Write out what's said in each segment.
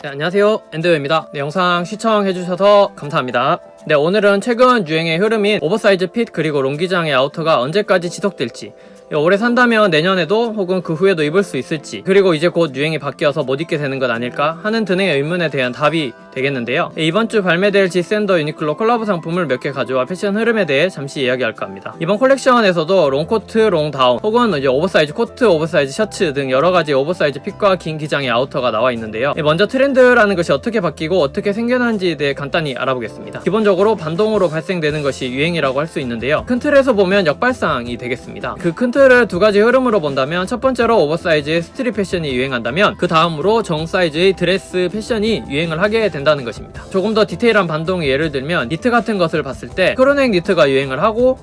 네, 안녕하세요, 엔드웨입니다. 영상 시청해주셔서 감사합니다. 오늘은 최근 유행의 흐름인 오버사이즈 핏 그리고 롱기장의 아우터가 언제까지 지속될지, 오래 산다면 내년에도 혹은 그 후에도 입을 수 있을지, 그리고 이제 곧 유행이 바뀌어서 못 입게 되는 것 아닐까 하는 등의 의문에 대한 답이 되겠는데요. 이번 주 발매될 지샌더 유니클로 콜라보 상품을 몇 개 가져와 패션 흐름에 대해 잠시 이야기할까 합니다. 이번 콜렉션에서도 롱코트, 롱다운 혹은 이제 오버사이즈 코트, 오버사이즈 셔츠 등 여러가지 오버사이즈 핏과 긴 기장의 아우터가 나와 있는데요. 먼저 트렌드라는 것이 어떻게 바뀌고 어떻게 생겨나는지에 대해 간단히 알아보겠습니다. 기본적으로 반동으로 발생되는 것이 유행이라고 할 수 있는데요. 큰 틀에서 보면 역발상이 되겠습니다. 그 큰 틀을 두 가지 흐름으로 본다면, 첫 번째로 오버사이즈의 스트릿 패션이 유행한다면 그 다음으로 정 사이즈의 드레스 패션이 유행을 하게 된다는 것입니다. 조금 더 디테일한 반동의 예를 들면, 니트 같은 것을 봤을 때 크루넥 니트가 유행을 하고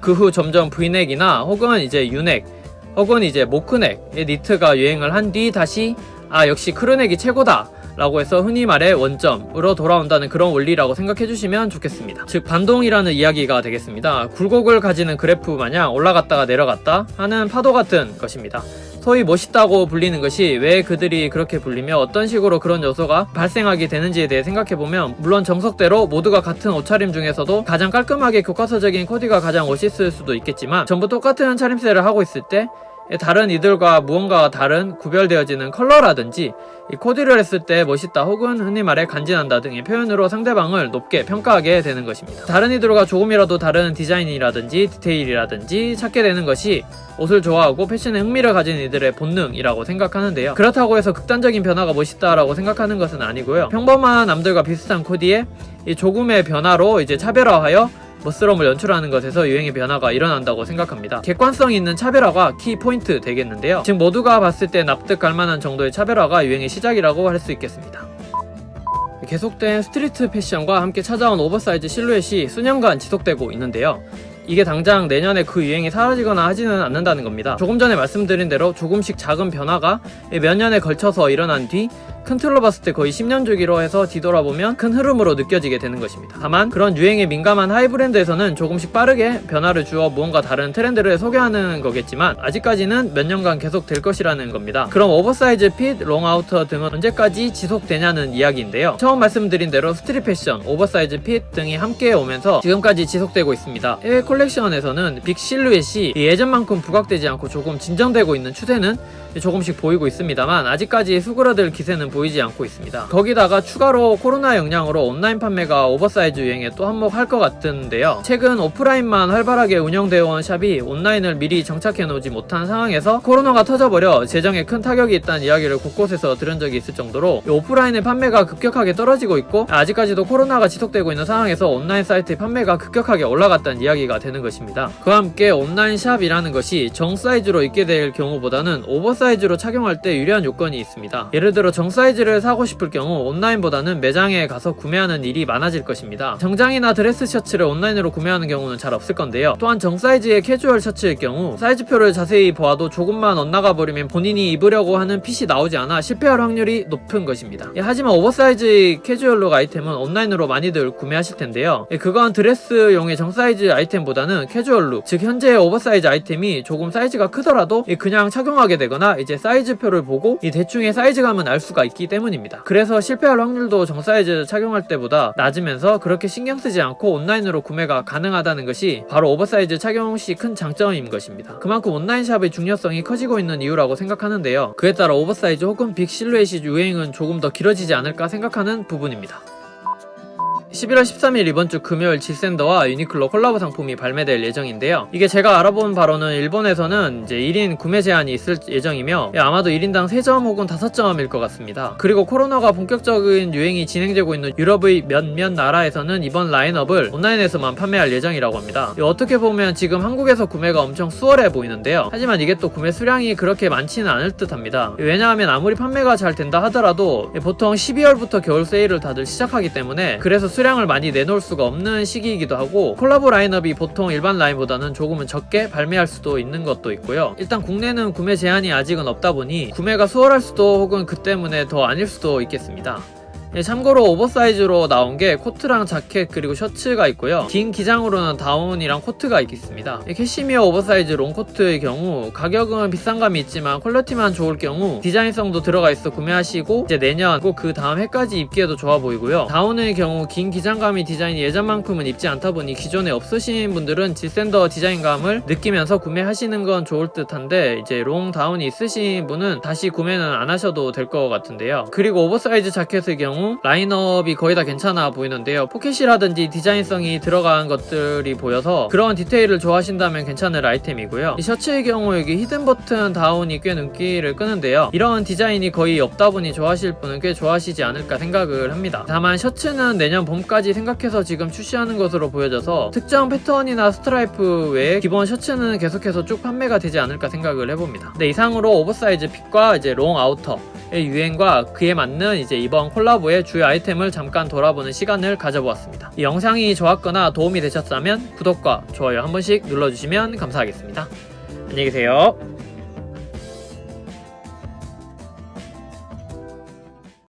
그 후 점점 브이넥이나 혹은 이제 유넥 혹은 이제 모크넥의 니트가 유행을 한 뒤 다시 역시 크루넥이 최고다 라고 해서 흔히 말해 원점으로 돌아온다는 그런 원리라고 생각해 주시면 좋겠습니다. 즉 반동이라는 이야기가 되겠습니다. 굴곡을 가지는 그래프 마냥 올라갔다가 내려갔다 하는 파도 같은 것입니다. 소위 멋있다고 불리는 것이 왜 그들이 그렇게 불리며 어떤 식으로 그런 요소가 발생하게 되는지에 대해 생각해보면, 물론 정석대로 모두가 같은 옷차림 중에서도 가장 깔끔하게 교과서적인 코디가 가장 멋있을 수도 있겠지만, 전부 똑같은 차림새를 하고 있을 때 다른 이들과 무언가가 다른 구별되어지는 컬러라든지 코디를 했을 때 멋있다 혹은 흔히 말해 간지난다 등의 표현으로 상대방을 높게 평가하게 되는 것입니다. 다른 이들과 조금이라도 다른 디자인이라든지 디테일이라든지 찾게 되는 것이 옷을 좋아하고 패션에 흥미를 가진 이들의 본능이라고 생각하는데요. 그렇다고 해서 극단적인 변화가 멋있다라고 생각하는 것은 아니고요. 평범한 남들과 비슷한 코디에 이 조금의 변화로 이제 차별화하여 멋스러움을 연출하는 것에서 유행의 변화가 일어난다고 생각합니다. 객관성 있는 차별화가 키 포인트 되겠는데요. 즉 모두가 봤을 때 납득 갈만한 정도의 차별화가 유행의 시작이라고 할 수 있겠습니다. 계속된 스트리트 패션과 함께 찾아온 오버사이즈 실루엣이 수년간 지속되고 있는데요. 이게 당장 내년에 그 유행이 사라지거나 하지는 않는다는 겁니다. 조금 전에 말씀드린 대로 조금씩 작은 변화가 몇 년에 걸쳐서 일어난 뒤 큰 틀로 봤을 때 거의 10년 주기로 해서 뒤돌아보면 큰 흐름으로 느껴지게 되는 것입니다. 다만 그런 유행에 민감한 하이브랜드에서는 조금씩 빠르게 변화를 주어 무언가 다른 트렌드를 소개하는 거겠지만, 아직까지는 몇 년간 계속 될 것이라는 겁니다. 그럼 오버사이즈 핏, 롱아우터 등은 언제까지 지속되냐는 이야기인데요. 처음 말씀드린 대로 스트릿 패션, 오버사이즈 핏 등이 함께 오면서 지금까지 지속되고 있습니다. 해외 콜렉션에서는 빅 실루엣이 예전만큼 부각되지 않고 조금 진정되고 있는 추세는 조금씩 보이고 있습니다만, 아직까지 수그러들 기세는 보이지 않고 있습니다. 거기다가 추가로 코로나 영향으로 온라인 판매가 오버사이즈 유행에 또 한몫할 것 같은데요. 최근 오프라인만 활발하게 운영되어 온 샵이 온라인을 미리 정착해 놓지 못한 상황에서 코로나가 터져버려 재정에 큰 타격이 있다는 이야기를 곳곳에서 들은 적이 있을 정도로 오프라인의 판매가 급격하게 떨어지고 있고, 아직까지도 코로나가 지속되고 있는 상황에서 온라인 사이트의 판매가 급격하게 올라갔다는 이야기가 되는 것입니다. 그와 함께 온라인 샵이라는 것이 정 사이즈로 입게 될 경우보다는 오버사이즈로 착용할 때 유리한 요건이 있습니다. 예를 들어 정 사이즈를 사고 싶을 경우 온라인보다는 매장에 가서 구매하는 일이 많아질 것입니다. 정장이나 드레스 셔츠를 온라인으로 구매하는 경우는 잘 없을 건데요. 또한 정 사이즈의 캐주얼 셔츠일 경우 사이즈표를 자세히 보아도 조금만 엇나가 버리면 본인이 입으려고 하는 핏이 나오지 않아 실패할 확률이 높은 것입니다. 하지만 오버사이즈 캐주얼룩 아이템은 온라인으로 많이들 구매하실 텐데요. 그건 드레스용의 정 사이즈 아이템보다는 캐주얼룩, 즉 현재의 오버사이즈 아이템이 조금 사이즈가 크더라도 그냥 착용하게 되거나 이제 사이즈표를 보고 대충의 사이즈감은 알 수가 있기 때문입니다. 그래서 실패할 확률도 정 사이즈 착용할 때보다 낮으면서 그렇게 신경 쓰지 않고 온라인으로 구매가 가능하다는 것이 바로 오버사이즈 착용 시 큰 장점인 것입니다. 그만큼 온라인 샵의 중요성이 커지고 있는 이유라고 생각하는데요. 그에 따라 오버사이즈 혹은 빅 실루엣이 유행은 조금 더 길어지지 않을까 생각하는 부분입니다. 11월 13일 이번 주 금요일 지샌더와 유니클로 콜라보 상품이 발매될 예정인데요. 이게 제가 알아본 바로는 일본에서는 이제 1인 구매 제한이 있을 예정이며, 아마도 1인당 3점 혹은 5점일 것 같습니다. 그리고 코로나가 본격적인 유행이 진행되고 있는 유럽의 몇몇 나라에서는 이번 라인업을 온라인에서만 판매할 예정이라고 합니다. 어떻게 보면 지금 한국에서 구매가 엄청 수월해 보이는데요. 하지만 이게 또 구매 수량이 그렇게 많지는 않을 듯 합니다. 왜냐하면 아무리 판매가 잘 된다 하더라도 보통 12월부터 겨울 세일을 다들 시작하기 때문에, 그래서 수량을 많이 내놓을 수가 없는 시기이기도 하고, 콜라보 라인업이 보통 일반 라인보다는 조금은 적게 발매할 수도 있는 것도 있고요. 일단 국내는 구매 제한이 아직은 없다 보니 구매가 수월할 수도 혹은 그 때문에 더 아닐 수도 있겠습니다. 참고로 오버사이즈로 나온 게 코트랑 자켓 그리고 셔츠가 있고요. 긴 기장으로는 다운이랑 코트가 있습니다. 캐시미어 오버사이즈 롱코트의 경우 가격은 비싼 감이 있지만 퀄리티만 좋을 경우 디자인성도 들어가 있어 구매하시고 이제 내년 꼭 그 다음 해까지 입기에도 좋아 보이고요. 다운의 경우 긴 기장감이 디자인이 예전만큼은 입지 않다 보니 기존에 없으신 분들은 지샌더 디자인감을 느끼면서 구매하시는 건 좋을 듯한데 이제 롱 다운이 있으신 분은 다시 구매는 안 하셔도 될 것 같은데요. 그리고 오버사이즈 자켓의 경우 라인업이 거의 다 괜찮아 보이는데요. 포켓이라든지 디자인성이 들어간 것들이 보여서 그런 디테일을 좋아하신다면 괜찮을 아이템이고요. 이 셔츠의 경우 여기 히든 버튼 다운이 꽤 눈길을 끄는데요. 이런 디자인이 거의 없다 보니 좋아하실 분은 꽤 좋아하시지 않을까 생각을 합니다. 다만 셔츠는 내년 봄까지 생각해서 지금 출시하는 것으로 보여져서 특정 패턴이나 스트라이프 외에 기본 셔츠는 계속해서 쭉 판매가 되지 않을까 생각을 해봅니다. 네, 이상으로 오버사이즈 핏과 이제 롱 아우터의 유행과 그에 맞는 이제 이번 콜라보의 주요 아이템을 잠깐 돌아보는 시간을 가져보았습니다. 이 영상이 좋았거나 도움이 되셨다면 구독과 좋아요 한 번씩 눌러주시면 감사하겠습니다. 안녕히 계세요.